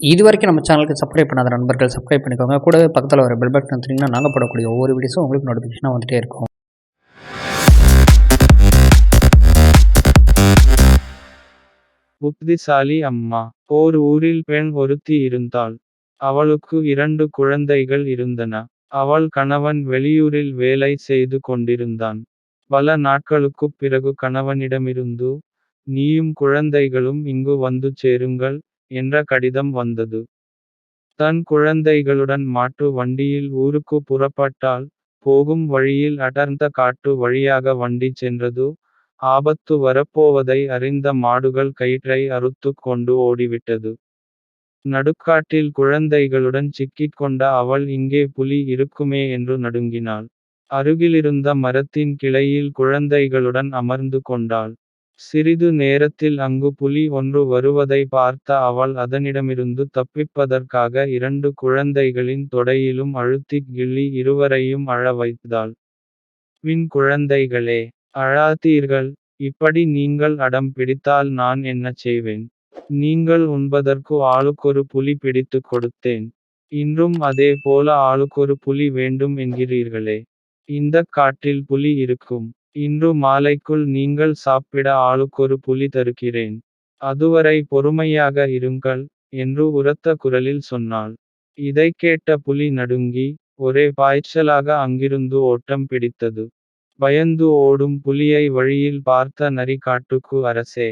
இதுவரைக்கும் நம்ம சேனலுக்கு சப்ஸ்கிரைப் பண்ணாத நண்பர்கள் சப்ஸ்கிரைப் பண்ணிக்கோங்க. கூடவே பக்கத்துல வர பெல் பட்டன் அழுத்தினீங்கன்னா, நாங்க போடக்கூடிய ஒவ்வொரு வீடியோஸும் உங்களுக்கு நோட்டிஃபிகேஷனா வந்துட்டே இருக்கும். புத்திசாலி அம்மா. ஓர் ஊரில் பெண் ஒருத்தி இருந்தாள். அவளுக்கு 2 குழந்தைகள் இருந்தன. அவள் கணவன் வெளியூரில் வேலை செய்து கொண்டிருந்தான். பல நாட்களுக்குப் பிறகு கணவனிடமிருந்து, "நீயும் குழந்தைகளும் இங்கு வந்து சேருங்கள்" என்ற கடிதம் வந்தது. தன் குழந்தைகளுடன் மாட்டு வண்டியில் ஊருக்கு புறப்பட்டாள். போகும் வழியில் அடர்ந்த காட்டு வழியாக வண்டி சென்றது. ஆபத்து வரப்போவதை அறிந்த மாடுகள் கயிற்றை அறுத்துக் கொண்டு ஓடிவிட்டது. நடுக்காட்டில் குழந்தைகளுடன் சிக்கிக்கொண்ட அவள் இங்கே புலி இருக்குமே என்று நடுங்கினாள். அருகிலிருந்த மரத்தின் கிளையில் குழந்தைகளுடன் அமர்ந்து கொண்டாள். சிறிது நேரத்தில் அங்கு புலி ஒன்று வருவதை பார்த்த அவள் அதனிடமிருந்து தப்பிப்பதற்காக 2 குழந்தைகளின் தொடையிலும் அழுத்திக் கிள்ளி இருவரையும் அழ வைத்தாள். "வின் குழந்தைகளே, அழாதீர்கள். இப்படி நீங்கள் அடம் பிடித்தால் நான் என்ன செய்வேன்? நீங்கள் உண்பதற்கு ஆளுக்கொரு புலி பிடித்துக் கொடுத்தேன். இன்றும் அதே போல ஆளுக்கொரு புலி வேண்டும் என்கிறீர்களே. இந்தக் காட்டில் புலி இருக்கும். இன்று மாலைக்குள் நீங்கள் சாப்பிட ஆளுக்கொரு புலி தருகிறேன். அதுவரை பொறுமையாக இருங்கள்" என்று உரத்த குரலில் சொன்னாள். இதைக் கேட்ட புலி நடுங்கி, ஒரே பாய்ச்சலாக அங்கிருந்து ஓட்டம் பிடித்தது. பயந்து ஓடும் புலியை வழியில் பார்த்த நரி காட்டுக்கு "அரசே,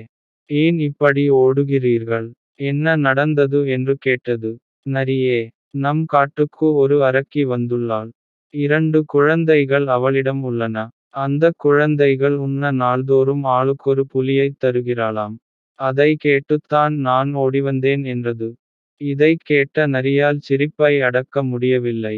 ஏன் இப்படி ஓடுகிறீர்கள்? என்ன நடந்தது" என்று கேட்டது. "நரியே, நம் காட்டுக்கு ஒரு அரக்கி வந்துள்ளாள். 2 குழந்தைகள் அவளிடம் உள்ளன. அந்தக் குழந்தைகள் உண்ண நாள்தோறும் ஆளுக்கொரு புலியைத் தருகிறாளாம். அதை கேட்டுத்தான் நான் ஓடிவந்தேன்" என்றது. இதைக் கேட்ட நரியால் சிரிப்பை அடக்க முடியவில்லை.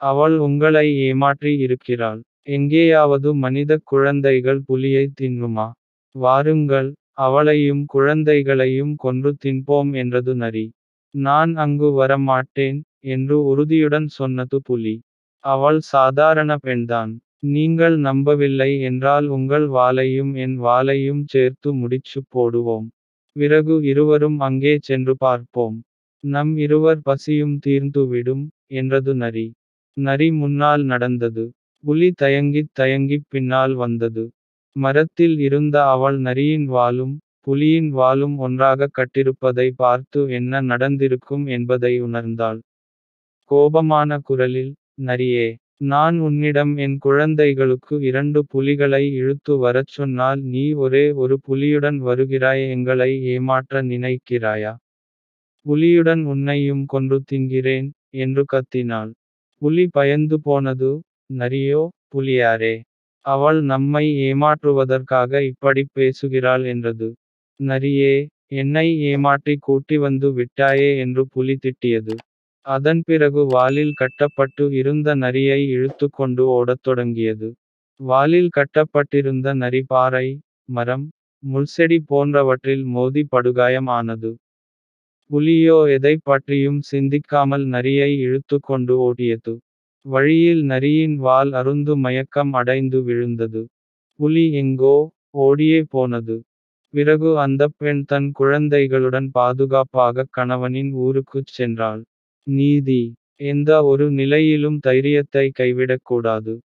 "அவள் உங்களை ஏமாற்றி இருக்கிறாள். எங்கேயாவது மனிதக் குழந்தைகள் புலியை தின்னுமா? வாருங்கள், அவளையும் குழந்தைகளையும் கொன்று தின்போம்" என்றது நரி. "நான் அங்கு வர மாட்டேன்" என்று உறுதியுடன் சொன்னது புலி. "அவள் சாதாரண பெண்தான். நீங்கள் நம்பவில்லை என்றால் உங்கள் வாலையும் என் வாலையும் சேர்த்து முடிச்சுப் போடுவோம். பிறகு இருவரும் அங்கே சென்று பார்ப்போம். நம் இருவர் பசியும் தீர்ந்துவிடும்" என்றது நரி. நரி முன்னால் நடந்தது. புலி தயங்கித் தயங்கிப் பின்னால் வந்தது. மரத்தில் இருந்த அவள் நரியின் வாலும் புலியின் வாலும் ஒன்றாகக் கட்டிருப்பதை பார்த்து என்ன நடந்திருக்கும் என்பதை உணர்ந்தாள். கோபமான குரலில், "நரியே, நான் உன்னிடம் என் குழந்தைகளுக்கு 2 புலிகளை இழுத்து வரச் சொன்னால் நீ ஒரே ஒரு புலியுடன் வருகிறாய். எங்களை ஏமாற்ற நினைக்கிறாயா? புலியுடன் உன்னையும் கொன்று தின்கிறேன்" என்று கத்தினாள். புலி பயந்து போனது. "நரியோ, புலியாரே, அவள் நம்மை ஏமாற்றுவதற்காக இப்படிப் பேசுகிறாள்" என்றது. "நரியே, என்னை ஏமாற்றி கூட்டிவந்து விட்டாயே" என்று புலி திட்டியது. அதன்பிறகு வாலில் கட்டப்பட்டு இருந்த நரியை இழுத்துக்கொண்டு ஓடத் தொடங்கியது. வாலில் கட்டப்பட்டிருந்த நரி பாறை, மரம், முள்செடி போன்றவற்றில் மோதி படுகாயம் ஆனது. புலியோ எதைப் பற்றியும் சிந்திக்காமல் நரியை இழுத்துக்கொண்டு ஓடியது. வழியில் நரியின் வால் அறுந்து மயக்கம் அடைந்து விழுந்தது. புலி எங்கோ ஓடியே போனது. பிறகு அந்தப் பெண் தன் குழந்தைகளுடன் பாதுகாப்பாகக் கணவனின் ஊருக்குச் சென்றாள். நீதி: எந்த ஒரு நிலையிலும் தைரியத்தை கைவிடக்கூடாது.